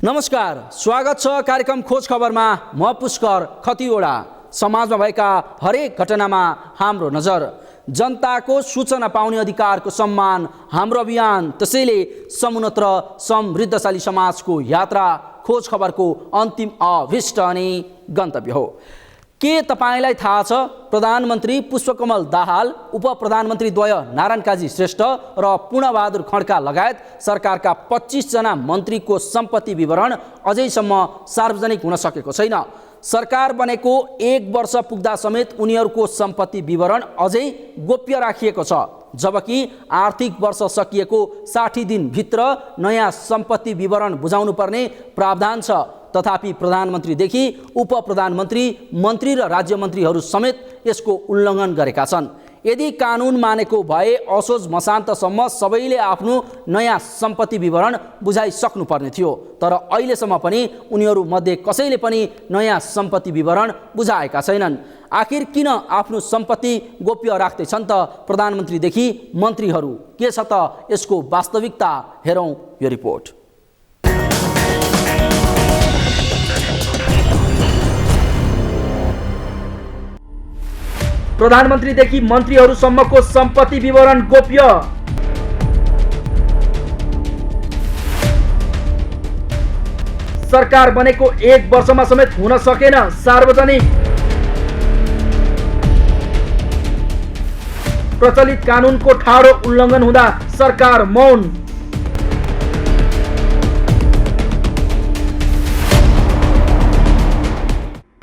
नमस्कार, स्वागत छ कार्यक्रम खोज खबरमा। म पुष्कर खतिवडा। समाजमा भएका हरेक घटनामा हाम्रो नजर। जनताको सूचना पाउने अधिकारको सम्मान हाम्रो अभियान। त्यसैले समुन्नत र समृद्धशाली समाजको यात्रा खोज खबरको अन्तिम अभिष्ट अनि गन्तव्य हो। के तपाईलाई थाहा छ, प्रधानमन्त्री पुष्पकमल दाहाल, उप प्रधानमन्त्री द्वय नारायण काजी श्रेष्ठ र पूर्णबहादुर खड्का लगायत सरकारका 25 जना मन्त्रीको सम्पत्ति विवरण अझैसम्म सार्वजनिक हुन सकेको छैन। सरकार बनेको 1 वर्ष पुग्दा समेत उनीहरूको सम्पत्ति विवरण अझै गोप्य राखिएको छ, जबकि आर्थिक वर्ष सकिएको 60 दिनभित्र नयाँ सम्पत्ति विवरण बुझाउनु पर्ने प्रावधान छ। तथापि प्रधानमन्त्रीदेखि उप प्रधानमन्त्री, मन्त्री र राज्य मन्त्रीहरू समेत यसको उल्लङ्घन गरेका छन्। यदि कानुन मानेको भए असोज मसान्तसम्म सबैले आफ्नो नयाँ सम्पत्ति विवरण बुझाइसक्नु पर्ने थियो, तर अहिलेसम्म पनि उनीहरू मध्ये कसैले पनि नयाँ सम्पत्ति विवरण बुझाएका छैनन्। आखिर किन आफ्नो सम्पत्ति गोप्य राख्दैछन् त प्रधानमन्त्रीदेखि मन्त्रीहरू? के छ त यसको वास्तविकता? हेरौँ यो रिपोर्ट। प्रधानमन्त्रीदेखि मन्त्रीहरूसम्मको सम्पत्ति विवरण गोप्य। सरकार बनेको 1 वर्षमा समेत हुन सकेन सार्वजनिक। प्रचलित कानुनको ठाडो उल्लङ्घन हुँदा सरकार मौन।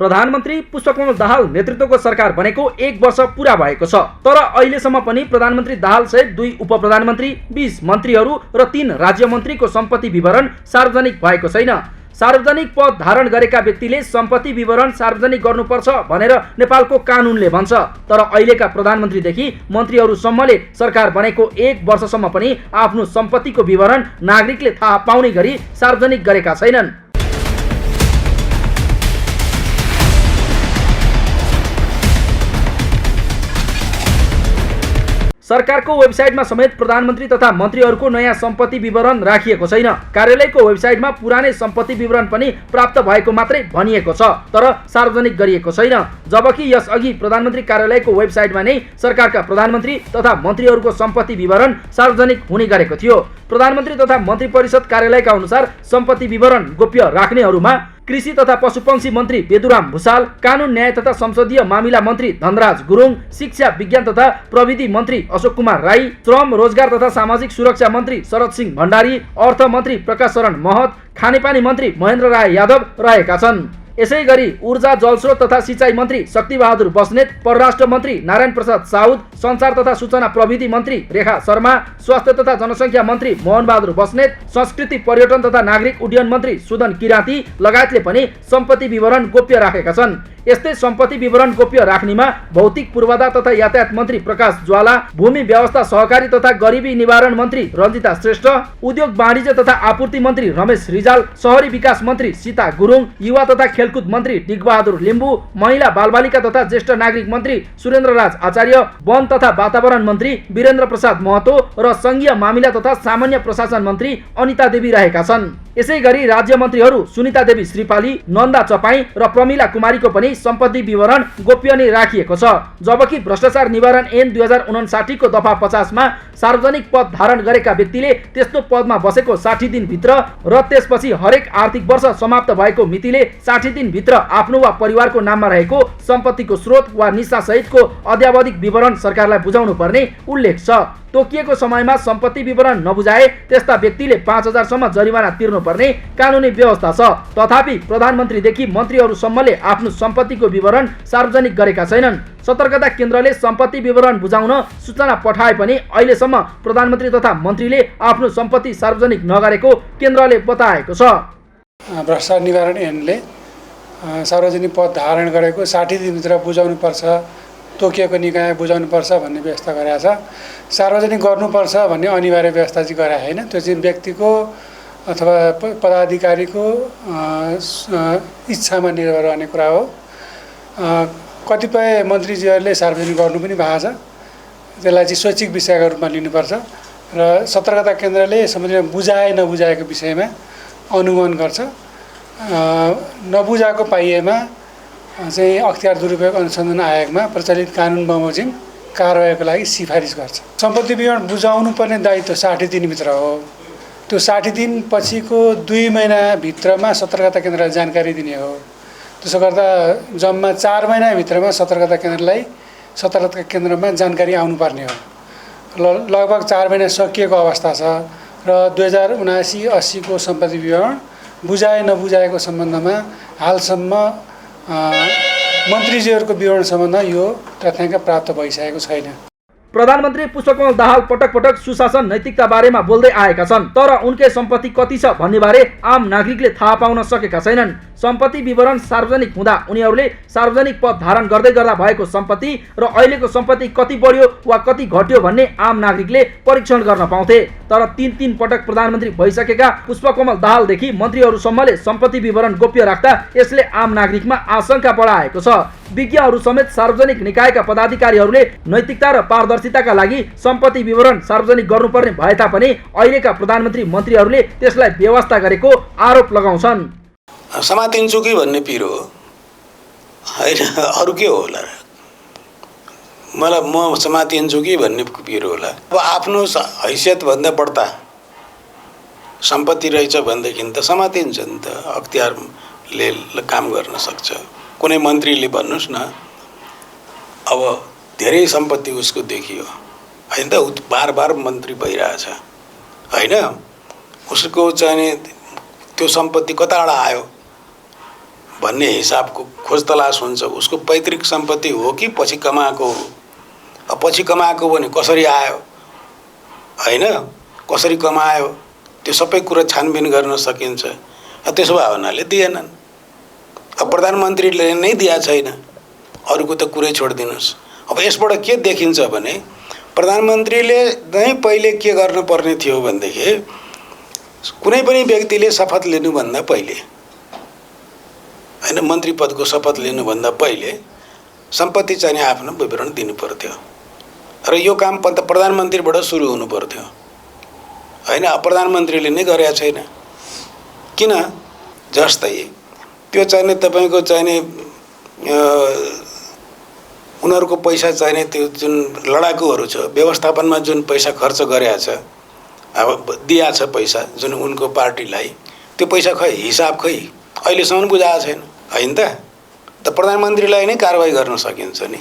प्रधानमन्त्री पुष्पकमल दाहाल नेतृत्वको सरकार बनेको 1 वर्ष पुरा भएको छ, तर अहिलेसम्म पनि प्रधानमन्त्री दाहाल सहित 2 उप प्रधानमन्त्री, 20 मन्त्रीहरू र 3 राज्य मन्त्रीको सम्पत्ति विवरण सार्वजनिक भएको छैन। सार्वजनिक पद धारण गरेका व्यक्तिले सम्पत्ति विवरण सार्वजनिक गर्नुपर्छ भनेर नेपालको कानुनले भन्छ, तर अहिलेका प्रधानमन्त्रीदेखि मन्त्रीहरूसम्मले सरकार बनेको 1 वर्षसम्म पनि आफ्नो सम्पत्तिको विवरण नागरिकले थाहा पाउने गरी सार्वजनिक गरेका छैनन्। सरकारको वेबसाइटमा समेत प्रधानमन्त्री तथा मन्त्रीहरूको नयाँ सम्पत्ति विवरण राखिएको छैन। कार्यालयको वेबसाइटमा पुरानै सम्पत्ति विवरण पनि प्राप्त भएको मात्रै भनिएको छ, तर सार्वजनिक गरिएको छैन। जबकि यसअघि प्रधानमन्त्री कार्यालयको वेबसाइटमा नै सरकारका प्रधानमन्त्री तथा मन्त्रीहरूको सम्पत्ति विवरण सार्वजनिक हुने गरेको थियो। प्रधानमन्त्री तथा मन्त्री परिषद कार्यालयका अनुसार सम्पत्ति विवरण गोप्य राख्नेहरूमा कृषि तथा पशुपक्षी मन्त्री बेदुराम भुसाल, कानुन न्याय तथा संसदीय मामिला मन्त्री धनराज गुरुङ, शिक्षा विज्ञान तथा प्रविधि मन्त्री अशोक कुमार राई, श्रम रोजगार तथा सामाजिक सुरक्षा मन्त्री शरद सिंह भण्डारी, अर्थ मन्त्री प्रकाश शरण महत, खानेपानी मन्त्री महेन्द्र राय यादव रहेका छन्। यसै गरी ऊर्जा जलस्रोत तथा सिंचाई मन्त्री शक्ति बहादुर बस्नेत, परराष्ट्र मन्त्री नारायण प्रसाद साउद, सञ्चार तथा सूचना प्रविधि मन्त्री रेखा शर्मा, स्वास्थ्य तथा जनसङ्ख्या मन्त्री मोहन बहादुर बस्नेत, संस्कृति पर्यटन तथा नागरिक उड्डयन मन्त्री सुदन किराती लगायतले पनि सम्पत्ति विवरण गोप्य राखेका छन्। यस्तै सम्पत्ति विवरण गोप्य राख्नेमा भौतिक पूर्वाधार तथा यातायात मन्त्री प्रकाश ज्वाला, भूमि व्यवस्था सहकारी तथा गरिबी निवारण मन्त्री रञ्जिता श्रेष्ठ, उद्योग वाणिज्य तथा आपूर्ति मन्त्री रमेश रिजाल, शहरी विकास मन्त्री सीता गुरुङ, युवा तथा खेलकुद मन्त्री डिगबहादुर लिम्बू, महिला बालबालिका तथा ज्येष्ठ नागरिक मन्त्री सुरेन्द्र राज आचार्य, वन तथा वातावरण मन्त्री वीरेन्द्र प्रसाद महतो र संघीय मामिला तथा सामान्य प्रशासन मन्त्री अनिता देवी रहेका छन्। यसै गरी राज्य मन्त्रीहरू सुनिता देवी श्रीपाली, नन्दा चपाई र प्रमिला कुमारीको पनि सम्पत्ति विवरण गोप्य नै राखिएको छ। जबकि भ्रष्टाचार निवारण ऐन 2059 को दफा 50 मा सार्वजनिक पद धारण गरेका व्यक्तिले त्यस्तो पदमा बसेको 60 दिनभित्र र त्यसपछि हरेक आर्थिक वर्ष समाप्त भएको मितिले 60 दिनभित्र आफ्नो वा परिवारको नाममा रहेको सम्पत्तिको स्रोत वा निस्सा सहितको अद्यावधिक विवरण सरकारलाई बुझाउनु पर्ने उल्लेख छ। तोकिएको समयमा सम्पत्ति विवरण नबुझाए त्यस्ता व्यक्तिले 5000 सम्म जरिवाना तिर्नुपर्ने कानुनी व्यवस्था छ। तथापि प्रधानमन्त्रीदेखि मन्त्रीहरूसम्मले आफ्नो सम्पत्तिको विवरण सार्वजनिक गरेका छैनन्। सतर्कता केन्द्रले सम्पत्ति विवरण बुझाउन सूचना पठाए पनि अहिलेसम्म प्रधानमन्त्री तथा मन्त्रीले आफ्नो सम्पत्ति सार्वजनिक नगरेको केन्द्रले बताएको छ। भ्रष्टाचार निवारण ऐनले सार्वजनिक पद धारण गरेको 60 दिनभित्र बुझाउनुपर्छ, तोकिएको निकाय बुझाउनुपर्छ भन्ने व्यवस्था गरेको छ। सार्वजनिक गर्नुपर्छ भन्ने अनिवार्य व्यवस्था चाहिँ गरे होइन। त्यो चाहिँ व्यक्तिको अथवा पदाधिकारीको इच्छामा निर्भर रहने कुरा हो। कतिपय मन्त्रीजीहरूले सार्वजनिक गर्नु पनि भएको छ। त्यसलाई चाहिँ स्वैच्छिक विषयको रूपमा लिनुपर्छ र सतर्कता केन्द्रले सम्बन्धित बुझाए नबुझाएको विषयमा अनुगमन गर्छ। नबुझाएको पाइएमा चाहिँ अख्तियार दुरुपयोग अनुसन्धान आयोगमा प्रचलित कानुन बमोजिम कारबाहीको लागि सिफारिस गर्छ। सम्पत्ति विवरण बुझाउनु पर्ने दायित्व 60 दिनभित्र हो। त्यो 60 दिन पछिको 2 महिनाभित्रमा सतर्कता केन्द्रलाई जानकारी दिने हो। त्यसो गर्दा जम्मा 4 महिनाभित्रमा सतर्कता केन्द्रमा जानकारी आउनुपर्ने हो। लगभग 4 महिना सकिएको अवस्था छ र 2079-80 को सम्पत्ति विवरण बुझाए नबुझाएको सम्बन्धमा हालसम्म मन्त्रीजीहरूको विवरण सम्बन्धमा यो तथ्याङ्क प्राप्त भइसकेको छैन। प्रधानमन्त्री पुष्पकमल दाहाल पटक पटक सुशासन नैतिकता बारेमा बोल्दै आएका छन्, तर उनकै सम्पत्ति कति छ भन्ने बारे आम नागरिकले थाहा पाउन सकेका छैनन्। सम्पत्ति विवरण सार्वजनिक हुँदा उनीहरूले सार्वजनिक पद धारण गर्दै गर्दा भएको सम्पत्ति र अहिलेको सम्पत्ति कति बढ्यो वा कति घट्यो भन्ने आम नागरिकले परीक्षण गर्न पाउँथे। तर 3 पटक प्रधानमन्त्री भइसकेका पुष्पकमल दाहालदेखि मन्त्रीहरूसम्मले सम्पत्ति विवरण गोप्य राख्दा यसले आम नागरिकमा आशंका बढाएको छ। विज्ञहरू समेत सार्वजनिक निकायका पदाधिकारीहरूले नैतिकता र पारदर्शिताका लागि सम्पत्ति विवरण सार्वजनिक गर्नुपर्ने भए तापनि अहिलेका प्रधानमन्त्री मन्त्रीहरूले त्यसलाई व्यवस्था गरेको आरोप लगाउँछन्। समातिन्छु कि भन्ने पिरो होइन, अरू के होला र? मलाई म समातिन्छु कि भन्ने पिरो होला। अब आफ्नो हैसियतभन्दा बढ्ता सम्पत्ति रहेछ भनेदेखि त समातिन्छ नि त, अख्तियारले काम गर्न सक्छ। कुनै मन्त्रीले भन्नुहोस् न, अब धेरै सम्पत्ति उसको देखियो होइन त, बार बार मन्त्री भइरहेछ होइन, उसको चाहिँ त्यो सम्पत्ति कताबाट आयो भन्ने हिसाबको खोज तलास हुन्छ। उसको पैतृक सम्पत्ति हो कि पछि कमाएको हो? अब पछि कमाएको भने कसरी आयो होइन, कसरी कमायो, त्यो सबै कुरा छानबिन गर्न सकिन्छ। त्यसो भए हुनाले दिएनन्। अब प्रधानमन्त्रीले नै दिएको छैन, अरूको त कुरै छोडिदिनुहोस्। अब यसबाट के देखिन्छ भने प्रधानमन्त्रीले नै पहिले के गर्नुपर्ने थियो भनेदेखि कुनै पनि व्यक्तिले शपथ लिनुभन्दा पहिले होइन, मन्त्री पदको शपथ लिनुभन्दा पहिले सम्पत्ति चाहिँ आफ्नो विवरण दिनु पर्थ्यो र यो काम प्रधानमन्त्रीबाट सुरु हुनु पर्थ्यो होइन। प्रधानमन्त्रीले नै गरेका छैन। किन? जस्तै त्यो चाहिने तपाईँको चाहिने उनीहरूको पैसा चाहिने त्यो जुन लडाकुहरू छ, व्यवस्थापनमा जुन पैसा खर्च गरेका छ, अब दिया छ पैसा जुन उनको पार्टीलाई, त्यो पैसा खै हिसाब खै अहिलेसम्म बुझाएको छैन होइन त प्रधानमन्त्रीलाई नै कारबाही गर्न सकिन्छ नि।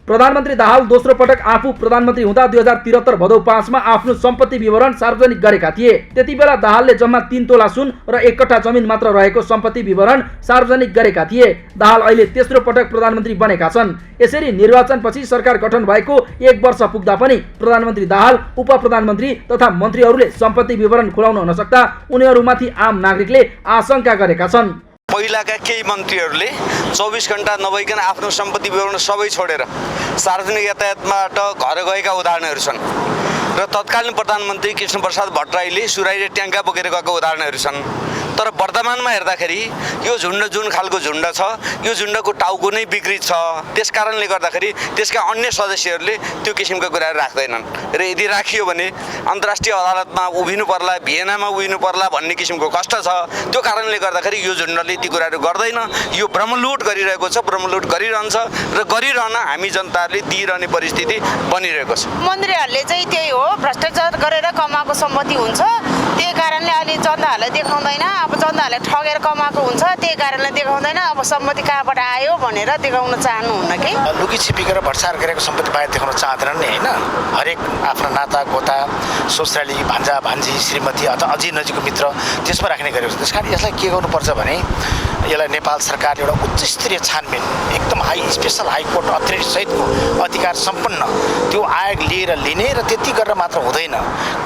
प्रधानमन्त्री दाहाल दोस्रो पटक आफू प्रधानमन्त्री हुँदा 2073 भदौ 5 मा आफ्नो सम्पत्ति विवरण सार्वजनिक गरेका थिए। त्यति बेला दाहालले जम्मा 3 तोला सुन र 1 कट्ठा जमिन मात्र रहेको सम्पत्ति विवरण सार्वजनिक गरेका थिए। दाहाल अहिले तेस्रो पटक प्रधानमन्त्री बनेका छन्। यसरी निर्वाचनपछि सरकार गठन भएको 1 वर्ष पुग्दा पनि प्रधानमन्त्री दाहाल, उप प्रधानमन्त्री तथा मन्त्रीहरूले सम्पत्ति विवरण खुलाउन नसक्दा उनीहरूमाथि आम नागरिकले आशंका गरेका छन्। पहिलाका केही मन्त्रीहरूले 24 घण्टा नभइकन आफ्नो सम्पत्ति विवरण सबै छोडेर सार्वजनिक यातायातबाट घर गएका उदाहरणहरू छन् र तत्कालीन प्रधानमन्त्री कृष्णप्रसाद भट्टराईले सुराइले ट्याङ्का बोकेर गएको उदाहरणहरू छन्। तर वर्तमानमा हेर्दाखेरि यो झुन्ड जुन खालको झुन्ड छ, यो झुन्डको टाउको नै विकृत छ। त्यस कारणले गर्दाखेरि त्यसका अन्य सदस्यहरूले त्यो किसिमका कुराहरू राख्दैनन् र यदि राखियो भने अन्तर्राष्ट्रिय अदालतमा उभिनु पर्ला, भिएनामा उभिनु पर्ला भन्ने किसिमको कष्ट छ। त्यो कारणले गर्दाखेरि यो झुन्डले ती कुराहरू गर्दैन। यो ब्रह्मलुट गरिरहेको छ, ब्रह्मलुट गरिरहन्छ र गरिरहन हामी जनताहरूले दिइरहने परिस्थिति बनिरहेको छ। मन्त्रीहरूले चाहिँ त्यही हो, भ्रष्टाचार गरेर कमाएको सम्पत्ति हुन्छ, त्यही कारणले अहिले जनताहरूलाई देखाउँदैन। अब जनताहरूले ठगेर कमाएको हुन्छ, त्यही कारणले देखाउँदैन। अब सम्पत्ति कहाँबाट आयो भनेर देखाउन चाहनुहुन्न कि लुकी छिपिकेर भ्रष्टाचार गरेको सम्पत्ति बाहिर देखाउन चाहँदैनन् नि होइन। हरेक आफ्ना नाता गोता, ससुराली, भान्जा भान्जी, श्रीमती अथवा अझै नजिकको मित्र त्यसमा राख्ने गरेको छ। त्यस कारण यसलाई के गर्नुपर्छ भने यसलाई नेपाल सरकारले एउटा उच्च स्तरीय छानबिन, एकदम स्पेसल हाइकोर्ट अथोरिटी सहितको अधिकार सम्पन्न त्यो आयोग लिएर लिने र त्यति गरेर मात्र हुँदैन,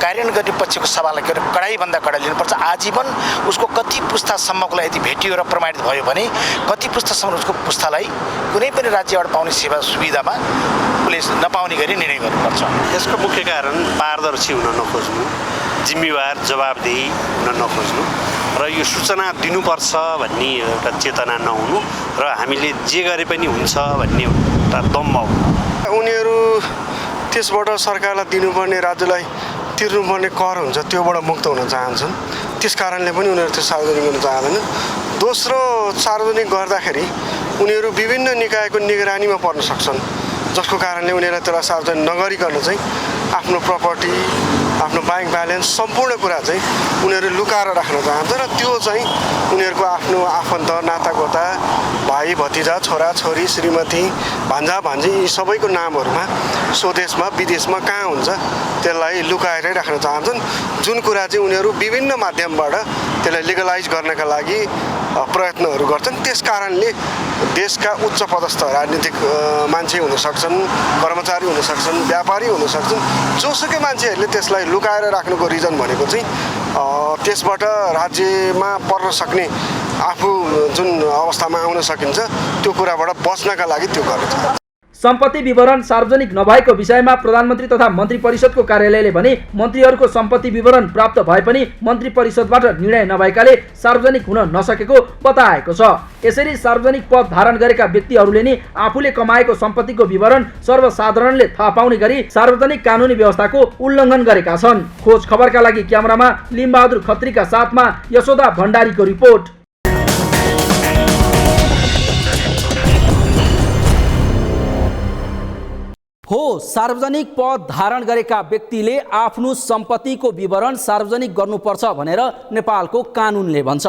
कार्यान्वयन गर्ने पक्षको सवाललाई के कडाइभन्दा कडाइ लिनुपर्छ। आजीवन उसको कति पुस्तासम्मको लागि यदि भेटियो र प्रमाणित भयो भने कति पुस्तासम्म उसको पुस्तालाई कुनै पनि राज्यबाट पाउने सेवा सुविधामा उसले नपाउने गरी निर्णय गर्नुपर्छ। यसको मुख्य कारण पारदर्शी हुन नखोज्नु, जिम्मेवार जवाबदेही हुन नखोज्नु र यो सूचना दिनुपर्छ भन्ने एउटा चेतना नहुनु र हामीले जे गरे पनि हुन्छ भन्ने एउटा दम्भ हो। उनीहरू त्यसबाट सरकारलाई दिनुपर्ने, राज्यलाई तिर्नुपर्ने कर हुन्छ त्योबाट मुक्त हुन चाहन्छन् त्यस कारणले पनि उनीहरू त्यो सार्वजनिक गर्न चाहँदैनन्। दोस्रो, सार्वजनिक गर्दाखेरि उनीहरू विभिन्न निकायको निगरानीमा पर्न सक्छन्, जसको कारणले उनीहरूलाई त्यसलाई सार्वजनिक नगरिकन चाहिँ आफ्नो प्रपर्टी, आफ्नो ब्याङ्क ब्यालेन्स सम्पूर्ण कुरा चाहिँ उनीहरू लुकाएर राख्न चाहन्छ र त्यो चाहिँ उनीहरूको आफ्नो आफन्त, नातागोता, भाइ भतिजा, छोरा छोरी, श्रीमती, भान्जा भान्जी यी सबैको नामहरूमा स्वदेशमा विदेशमा कहाँ हुन्छ त्यसलाई लुकाएरै राख्न चाहन्छन्, जुन कुरा चाहिँ उनीहरू विभिन्न माध्यमबाट त्यसलाई लिगलाइज गर्नका लागि प्रयत्नहरू गर्छन्। त्यस कारणले देशका उच्च पदस्थ राजनीतिक मान्छे हुन सक्छन्, कर्मचारी हुन सक्छन्, व्यापारी हुन सक्छन्, जोसुकै मान्छेहरूले त्यसलाई लुकाएर राख्नुको रिजन भनेको चाहिँ त्यसबाट राज्यमा पर्न सक्ने आफू जुन अवस्थामा आउन सकिन्छ त्यो कुराबाट बच्नका लागि त्यो गर्छ। सम्पत्ति विवरण सार्वजनिक नभएको विषयमा प्रधानमन्त्री तथा मन्त्री परिषदको कार्यालयले भने मन्त्रीहरूको सम्पत्ति विवरण प्राप्त भए पनि मन्त्री परिषदबाट निर्णय नभएकाले सार्वजनिक हुन नसकेको बताएको छ। यसरी सार्वजनिक पद धारण गरेका व्यक्तिहरूले नि आफूले कमाएको सम्पत्तिको विवरण सर्वसाधारणले थाहा पाउने गरी सार्वजनिक कानुनी व्यवस्थाको उल्लङ्घन गरेका छन्। खोज खबरका लागि क्यामेरामा लिम्बहादुर खत्रीका साथमा यशोदा भण्डारीको रिपोर्ट। हो, सार्वजनिक पद धारण गरेका व्यक्तिले आफ्नो सम्पत्तिको विवरण सार्वजनिक गर्नुपर्छ भनेर नेपालको कानुनले भन्छ।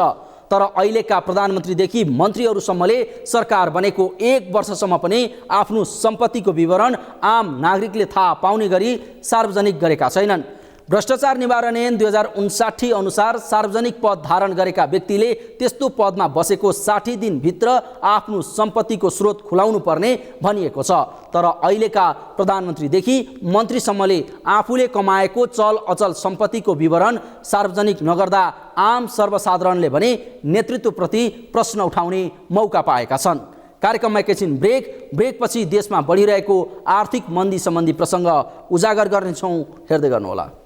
तर अहिलेका प्रधानमन्त्रीदेखि मन्त्रीहरूसम्मले सरकार बनेको 1 वर्षसम्म पनि आफ्नो सम्पत्तिको विवरण आम नागरिकले थाहा पाउने गरी सार्वजनिक गरेका छैनन्। भ्रष्टाचार निवारण ऐन 2059 अनुसार सार्वजनिक पद धारण गरेका व्यक्तिले त्यस्तो पदमा बसेको 60 दिनभित्र आफ्नो सम्पत्तिको स्रोत खुलाउनु पर्ने भनिएको छ। तर अहिलेका प्रधानमन्त्रीदेखि मन्त्रीसम्मले आफूले कमाएको चल अचल सम्पत्तिको विवरण सार्वजनिक नगर्दा आम सर्वसाधारणले भने नेतृत्वप्रति प्रश्न उठाउने मौका पाएका छन्। कार्यक्रममा एकैछिन ब्रेकपछि देशमा बढिरहेको आर्थिक मन्दी सम्बन्धी प्रसङ्ग उजागर गर्नेछौँ, हेर्दै गर्नुहोला।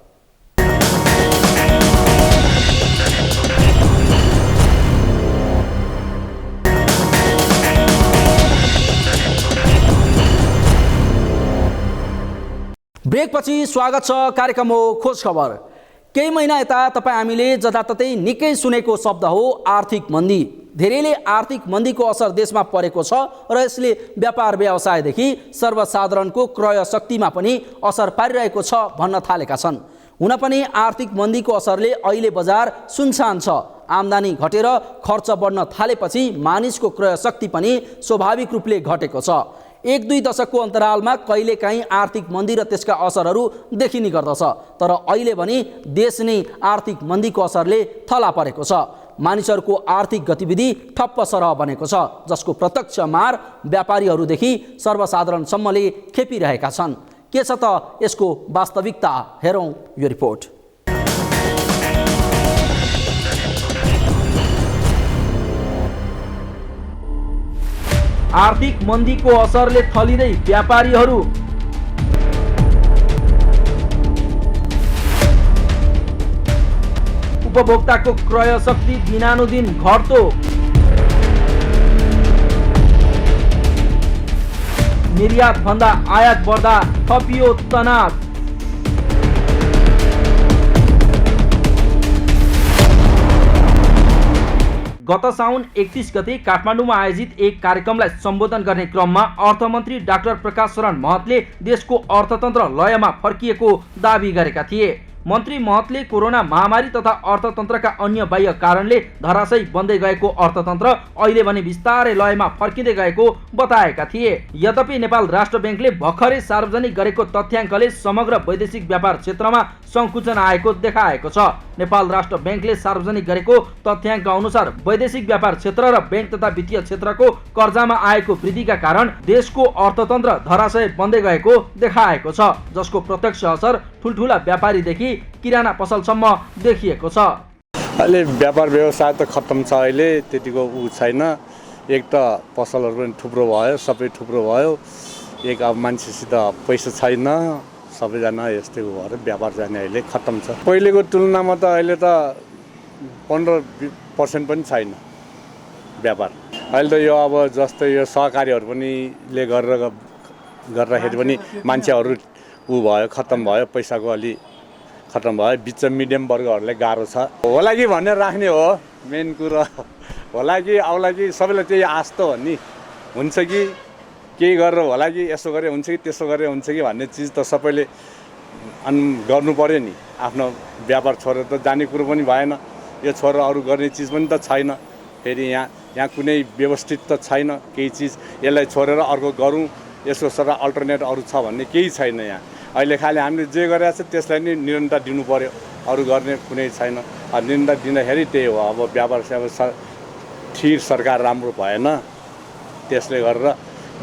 ब्रेकपछि स्वागत छ। कार्यक्रम हो खोज खबर। केही महिना यता तपाईँ हामीले जताततै निकै सुनेको शब्द हो आर्थिक मन्दी। धेरैले आर्थिक मन्दीको असर देशमा परेको छ र यसले व्यापार व्यवसायदेखि सर्वसाधारणको क्रय शक्तिमा पनि असर पारिरहेको छ भन्न थालेका छन्। हुन पनि आर्थिक मन्दीको असरले अहिले बजार सुनसान छ। आम्दानी घटेर खर्च बढ्न थालेपछि मानिसको क्रय शक्ति पनि स्वाभाविक रूपले घटेको छ। 1-2 दशकको अन्तरालमा कहिलेकाहीँ आर्थिक मन्दी र त्यसका असरहरू देखिने गर्दछ। तर अहिले पनि देश नै आर्थिक मन्दीको असरले थला परेको छ। मानिसहरूको आर्थिक गतिविधि ठप्प सरह बनेको छ, जसको प्रत्यक्ष मार व्यापारीहरूदेखि सर्वसाधारणसम्मले खेपिरहेका छन्। के छ त यसको वास्तविकता, हेरौँ यो रिपोर्ट। आर्थिक मन्दीको असरले थलिँदै व्यापारीहरू। उपभोक्ताको क्रय शक्ति दिनानुदिन घट्दो। निर्यात भन्दा आयात बढ्दा थपियो तनाव। गत साउन 31 गते काठमाडौँमा आयोजित एक कार्यक्रमलाई सम्बोधन गर्ने क्रममा अर्थमन्त्री डाक्टर प्रकाश शरण महतले देशको अर्थतन्त्र लयमा फर्किएको दाबी गरेका थिए। मन्त्री महतले कोरोना महामारी तथा अर्थतन्त्रका अन्य बाह्य कारणले धराशयी बन्दै गएको अर्थतन्त्र अहिले भने बिस्तारै लयमा फर्किँदै गएको बताएका थिए। यद्यपि नेपाल राष्ट्र ब्याङ्कले भर्खरै सार्वजनिक गरेको तथ्याङ्कले समग्र वैदेशिक व्यापार क्षेत्रमा सङ्कुचन आएको देखाएको छ। नेपाल राष्ट्र ब्याङ्कले सार्वजनिक गरेको तथ्याङ्क अनुसार वैदेशिक व्यापार क्षेत्र र ब्याङ्क तथा वित्तीय क्षेत्रको कर्जामा आएको वृद्धिका कारण देशको अर्थतन्त्र धराशय बन्दै गएको देखाएको छ, जसको प्रत्यक्ष असर ठुल्ठुला व्यापारीदेखि किराना पसलसम्म देखिएको छ। अहिले व्यापार व्यवसाय त खत्तम छ, अहिले त्यतिको छैन। एक त पसलहरू पनि थुप्रो भयो, सबै थुप्रो भयो। एक अब मान्छेसित पैसा छैन, सबैजना यस्तै भएर व्यापार जाने अहिले खत्तम छ। पहिलेको तुलनामा त अहिले त 15% पनि छैन व्यापार। अहिले त यो अब जस्तै यो सहकारीहरू पनि ले गर्दाखेरि पनि मान्छेहरू ऊ भयो, खत्तम भयो, पैसाको अलि खत्तम भयो। बिच मिडियम वर्गहरूलाई गाह्रो छ होला कि भनेर राख्ने हो मेन कुरो होला कि आउला कि सबैलाई त्यही आश त हो नि हुन्छ कि केही गरेर होला कि यसो गरे हुन्छ कि त्यसो गरे हुन्छ कि भन्ने चिज त सबैले गर्नु पर्यो नि। आफ्नो व्यापार छोडेर त जाने कुरो पनि भएन, यो छोडेर अरू गर्ने चिज पनि त छैन। फेरि यहाँ कुनै व्यवस्थित त छैन केही चिज, यसलाई छोडेर अर्को गरौँ यसको सर अल्टरनेट अरू छ भन्ने केही छैन यहाँ। अहिले खालि हामीले जे गरेको छ त्यसलाई नै निरन्तर दिनु पर्यो, अरू गर्ने कुनै छैन। निरन्तर दिँदाखेरि त्यही हो, अब व्यापार स्थिर सरकार राम्रो भएन, त्यसले गरेर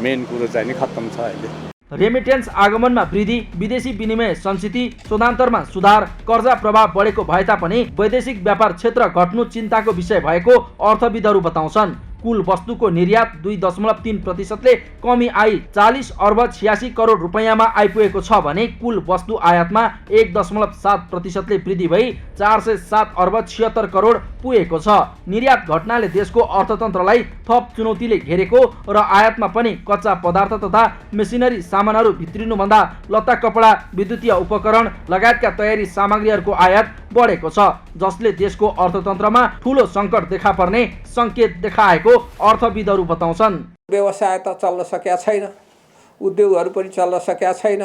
मेन कुरो चाहिँ नि खत्तम छ अहिले। रेमिटेन्स आगमनमा वृद्धि, विदेशी विनिमय संस्कृति शोधान्तरमा सुधार, कर्जा प्रभाव बढेको भए तापनि वैदेशिक व्यापार क्षेत्र घट्नु चिन्ताको विषय भएको अर्थविदहरू बताउँछन्। कुल वस्तुको निर्यात 2.3%ले कमी आई 40 अर्ब 86 करोड रुपैयाँमा आइपुगेको छ भने कुल वस्तु आयातमा 1.7%ले वृद्धि भई 407 अर्ब 76 करोड पुगेको छ। निर्यात घट्नाले देशको अर्थतन्त्रलाई थप चुनौतीले घेरेको र आयातमा पनि कच्चा पदार्थ तथा मेसिनरी सामानहरू भित्रिनुभन्दा लत्ता कपडा, विद्युतीय उपकरण लगायतका तयारी सामग्रीहरूको आयात बढेको छ, जसले देशको अर्थतन्त्रमा ठूलो सङ्कट देखा पर्ने सङ्केत देखाएको अर्थविदहरू बताउँछन्। व्यवसाय त चल्न सकेका छैन, उद्योगहरू पनि चल्न सकेका छैन,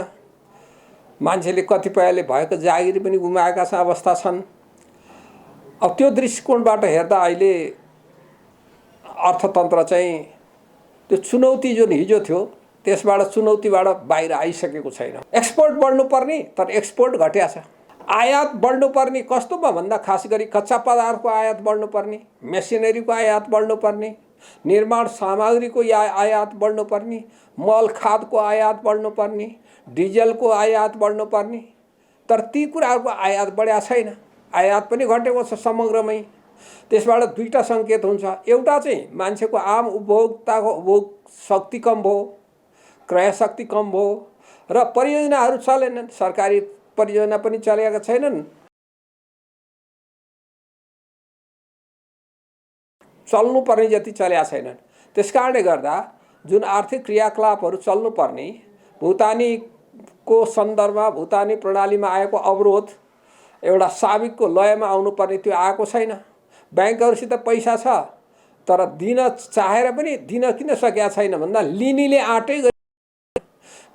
मान्छेले कतिपयले भएको जागिर पनि गुमाएका अवस्था छन्। अब त्यो दृष्टिकोणबाट हेर्दा अहिले अर्थतन्त्र चाहिँ त्यो चुनौती जुन हिजो थियो त्यसबाट चुनौतीबाट बाहिर आइसकेको छैन। एक्सपोर्ट बढ्नुपर्ने तर एक्सपोर्ट घट्या छ, आयात बढ्नुपर्ने कस्तोमा भन्दा खास गरी कच्चा पदार्थको आयात बढ्नुपर्ने, मेसिनरीको आयात बढ्नुपर्ने, निर्माण सामग्रीको आयात बढ्नुपर्ने, मल खादको आयात बढ्नुपर्ने, डिजलको आयात बढ्नुपर्ने, तर ती कुराहरूको आयात बढ्या छैन, आयात पनि घटेको छ समग्रमै। त्यसबाट दुईटा सङ्केत हुन्छ, एउटा चाहिँ मान्छेको आम उपभोक्ताको उपभोग शक्ति कम भयो, क्रय शक्ति कम भयो र परियोजनाहरू चलेनन्, सरकारी परियोजना पनि चलेका छैनन्, चल्नुपर्ने जति चलेका छैनन्। त्यसकारणले गर्दा जुन आर्थिक क्रियाकलापहरू चल्नुपर्ने भुक्तानीको सन्दर्भमा भुक्तानी प्रणालीमा आएको अवरोध एउटा साविकको लयमा आउनुपर्ने त्यो आएको छैन। ब्याङ्कहरूसित पैसा छ तर दिन चाहेर पनि दिन किन सकेका छैन भन्दा लिनेले आँटै गरी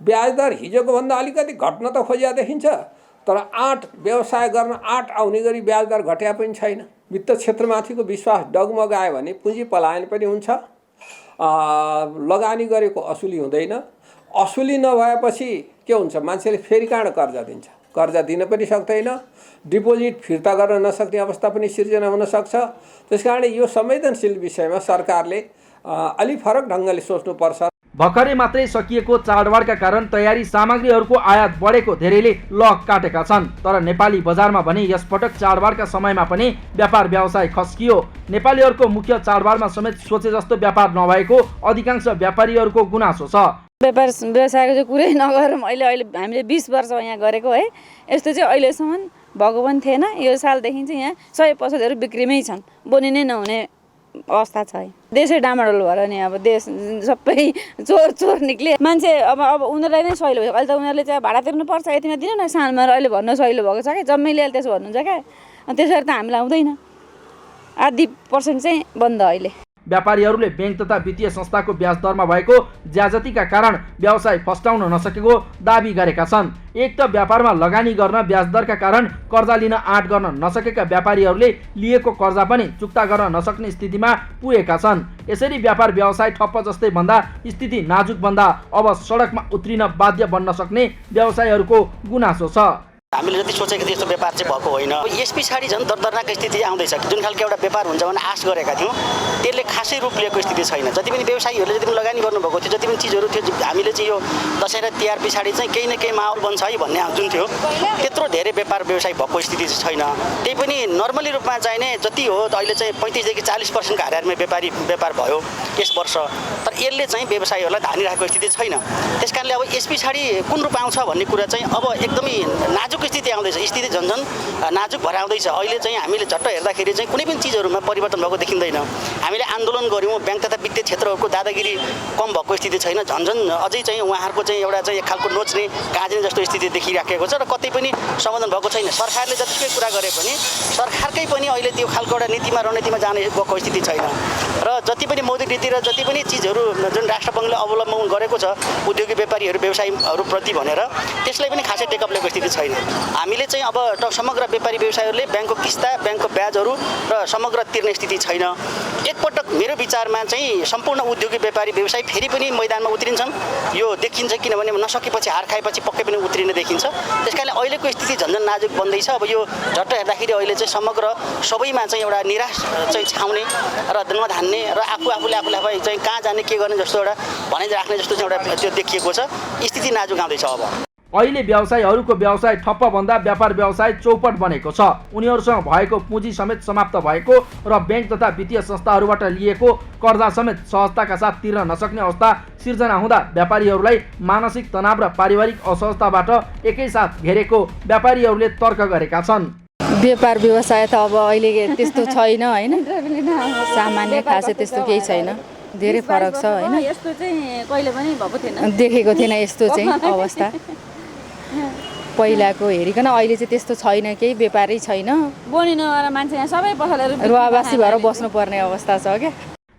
ब्याज दर हिजोको भन्दा अलिकति घट्न त खोजिया देखिन्छ, तर व्यवसाय गर्न आँट आउने गरी ब्याज दर घट्या पनि छैन। वित्त क्षेत्रमाथिको विश्वास डगमगायो भने पुँजी पलायन पनि हुन्छ, लगानी गरेको असुली हुँदैन। असुली नभएपछि के हुन्छ, मान्छेले फेरि कहाँ कर्जा दिन्छ, कर्जा दिन पनि सक्दैन, डिपोजिट फिर्ता गर्न नसक्ने अवस्था पनि सिर्जना हुन सक्छ। त्यसकारण यो संवेदनशील विषयमा सरकारले अलि फरक ढङ्गले सोच्नुपर्छ। भर्खरै मात्रै सकिएको चाडबाडका कारण तयारी सामग्रीहरूको आयात बढेको धेरैले लक काटेका छन्, तर नेपाली बजारमा भने यसपटक चाडबाडका समयमा पनि व्यापार व्यवसाय खस्कियो। नेपालीहरूको मुख्य चाडबाडमा समेत सोचे जस्तो व्यापार नभएको अधिकांश व्यापारीहरूको गुनासो छ। व्यापार व्यवसायको चाहिँ कुरै नगरौँ, अहिले हामीले 20 वर्ष यहाँ गरेको है, यस्तो चाहिँ अहिलेसम्म भएको पनि थिएन। यो सालदेखि चाहिँ यहाँ 100 पसलहरू बिक्रीमै छन्, बोनी नै नहुने अवस्था छ। देशै डामाडोल भएर नि अब देश सबै चोर निक्ले, मान्छे अब उनीहरूलाई नै सहिलो भयो। अहिले त उनीहरूले चाहिँ भाडा तिर्नुपर्छ, यतिमा दिनु न सालमा, अहिले भन्नु सहिलो भएको छ क्या, जम्मैले अहिले त्यसो भन्नुहुन्छ क्या, त्यसरी त हामीलाई आउँदैन। 80% चाहिँ बन्द अहिले। व्यापारीहरूले बैंक तथा वित्तीय संस्थाको ब्याज दरमा भएको ज्याजतीका कारण व्यवसाय फस्टाउन नसकेको दाबी गरेका छन्। एक त व्यापारमा लगानी गर्न ब्याज दरका कारण कर्जा लिन आँट गर्न नसकेका व्यापारीहरूले लिएको कर्जा पनि चुक्ता गर्न नसक्ने स्थितिमा पुगेका छन्। यसरी व्यापार व्यवसाय ठप्प जस्तै भन्दा स्थिति नाजुक भन्दा अब सडकमा उत्रिन बाध्य बन्न सक्ने व्यवसायीहरूको गुनासो छ। हामीले जति सोचेको थियो यस्तो व्यापार चाहिँ भएको होइन। यस पछाडि झन् दर्दनाक स्थिति आउँदैछ। जुन खालको एउटा व्यापार हुन्छ भने आश गरेका थियौँ त्यसले खासै रूप लिएको स्थिति छैन। जति पनि व्यवसायीहरूले जति पनि लगानी गर्नुभएको थियो, जति पनि चिजहरू थियो, हामीले चाहिँ यो दसैँ र तिहार पछाडि चाहिँ केही न केही माहौल बन्छ है भन्ने जुन थियो त्यत्रो धेरै व्यापार व्यवसाय भएको स्थिति चाहिँ छैन। त्यही पनि नर्मली रूपमा चाहिने जति हो अहिले चाहिँ 35 देखि 40% को हाराहारीमा व्यापार भयो यस वर्ष, तर यसले चाहिँ व्यवसायीहरूलाई धानिरहेको स्थिति छैन। त्यसकारणले अब यस पछाडि कुन रूप आउँछ भन्ने कुरा चाहिँ अब एकदमै नाजुक अर्को स्थिति आउँदैछ, स्थिति झन्झन नाजुक भएर आउँदैछ। अहिले चाहिँ हामीले झट्ट हेर्दाखेरि चाहिँ कुनै पनि चिजहरूमा परिवर्तन भएको देखिँदैन। हामीले आन्दोलन गऱ्यौँ, ब्याङ्क तथा वित्तीय क्षेत्रहरूको दादागिरी कम भएको स्थिति छैन, झन्झन अझै चाहिँ उहाँहरूको चाहिँ एउटा चाहिँ एक खालको नोच्ने काँच्ने जस्तो स्थिति देखिराखेको छ र कतै पनि समाधान भएको छैन। सरकारले जतिसुकै कुरा गरे पनि सरकारकै पनि अहिले त्यो खालको एउटा नीतिमा रणनीतिमा जाने गएको स्थिति छैन र जति पनि मौद्रिक नीति र जति पनि चिजहरू जुन राष्ट्रबङ्गले अवलम्बन गरेको छ उद्योगी व्यापारीहरू व्यवसायीहरूप्रति भनेर त्यसलाई पनि खासै टेकअप लिएको स्थिति छैन। हामीले चाहिँ अब समग्र व्यापारी व्यवसायीहरूले ब्याङ्कको किस्ता, ब्याङ्कको ब्याजहरू र समग्र तिर्ने स्थिति छैन। एकपटक मेरो विचारमा चाहिँ सम्पूर्ण उद्योगी व्यापारी व्यवसायी फेरि पनि मैदानमा उत्रिन्छन्, यो देखिन्छ। किनभने नसकेपछि हार खाएपछि पक्कै पनि उत्रिने देखिन्छ। त्यसकारणले अहिलेको स्थिति झन्झन नाजुक बन्दैछ। अब यो झट्ट हेर्दाखेरि अहिले चाहिँ समग्र सबैमा चाहिँ एउटा निराश चाहिँ छाउने र नधान्ने र आफूले चाहिँ कहाँ जाने के गर्ने जस्तो एउटा भनाइ राख्ने जस्तो चाहिँ एउटा त्यो देखिएको छ। स्थिति नाजुक आउँदैछ। अब अहिले व्यवसायीहरूको व्यवसाय ठप्प भन्दा व्यापार व्यवसाय चौपट बनेको छ। उनीहरूसँग भएको पुँजी समेत समाप्त भएको र ब्याङ्क तथा वित्तीय संस्थाहरूबाट लिएको कर्जा समेत सहजताका साथ तिर्न नसक्ने अवस्था सिर्जना हुँदा व्यापारीहरूलाई मानसिक तनाव र पारिवारिक असहजताबाट एकैसाथ घेरेको व्यापारीहरूले तर्क गरेका छन्। व्यापार व्यवसाय त अब अहिले त्यस्तो छैन होइन, सामान्य खासै त्यस्तो केही छैन, धेरै फरक छ होइन। यस्तो चाहिँ कहिले पनि भएको थिएन, देखेको थिएन यस्तो चाहिँ अवस्था पहिलाको हेरिकन। अहिले चाहिँ त्यस्तो छैन, केही व्यापारै छैन, बोनी नगएर मान्छे यहाँ सबै पसलहरू रुवावासी भएर बस्नुपर्ने अवस्था छ क्या।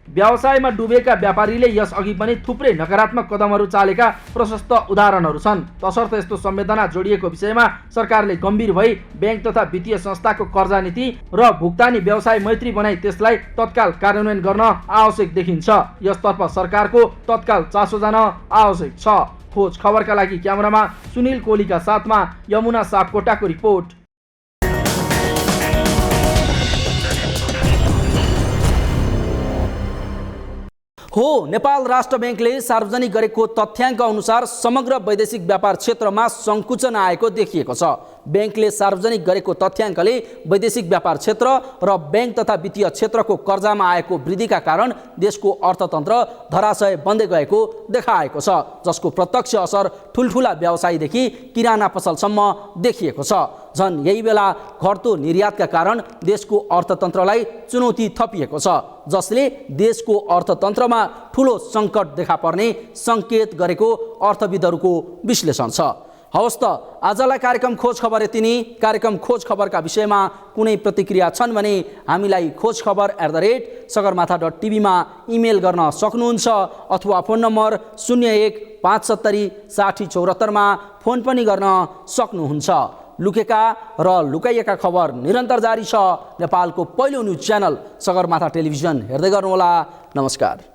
व्यवसायमा डुबेका व्यापारीले यस अघि पनि थुप्रै नकारात्मक कदमहरू चालेका प्रशस्त उदाहरणहरू छन्। तसर्थ यस्तो संवेदना जोडिएको विषयमा सरकारले गम्भीर भई ब्याङ्क तथा वित्तीय संस्थाको कर्जा नीति र भुक्तानी व्यवसाय मैत्री बनाई त्यसलाई तत्काल कार्यान्वयन गर्न आवश्यक देखिन्छ। यसतर्फ सरकारको तत्काल चासो जान आवश्यक छ। खोज खबरका लागि क्यामेरामा सुनिल कोलीका साथमा यमुना सापकोटाको रिपोर्ट। हो, नेपाल राष्ट्र ब्याङ्कले सार्वजनिक गरेको तथ्याङ्क अनुसार समग्र वैदेशिक व्यापार क्षेत्रमा सङ्कुचन आएको देखिएको छ। ब्याङ्कले सार्वजनिक गरेको तथ्याङ्कले वैदेशिक व्यापार क्षेत्र र ब्याङ्क तथा वित्तीय क्षेत्रको कर्जामा आएको वृद्धिका कारण देशको अर्थतन्त्र धराशय बन्दै गएको देखाएको छ, जसको प्रत्यक्ष असर ठुल्ठुला व्यवसायीदेखि किराना पसलसम्म देखिएको छ। झन् यही बेला घट्दो निर्यातका कारण देशको अर्थतन्त्रलाई चुनौती थपिएको छ, जसले देशको अर्थतन्त्रमा ठुलो सङ्कट देखा पर्ने सङ्केत गरेको अर्थविदहरूको विश्लेषण छ। हवस् त आजलाई कार्यक्रम खोज खबर यति नै। कार्यक्रम खोज खबरका विषयमा कुनै प्रतिक्रिया छन् भने हामीलाई खोजखबर@sagarmatha.tv मा इमेल गर्न सक्नुहुन्छ अथवा फोन नम्बर 0157076074 मा फोन पनि गर्न सक्नुहुन्छ। लुकेका र लुकाइएका खबर निरन्तर जारी छ। नेपालको पहिलो न्युज च्यानल सगरमाथा टेलिभिजन हेर्दै गर्नुहोला। नमस्कार।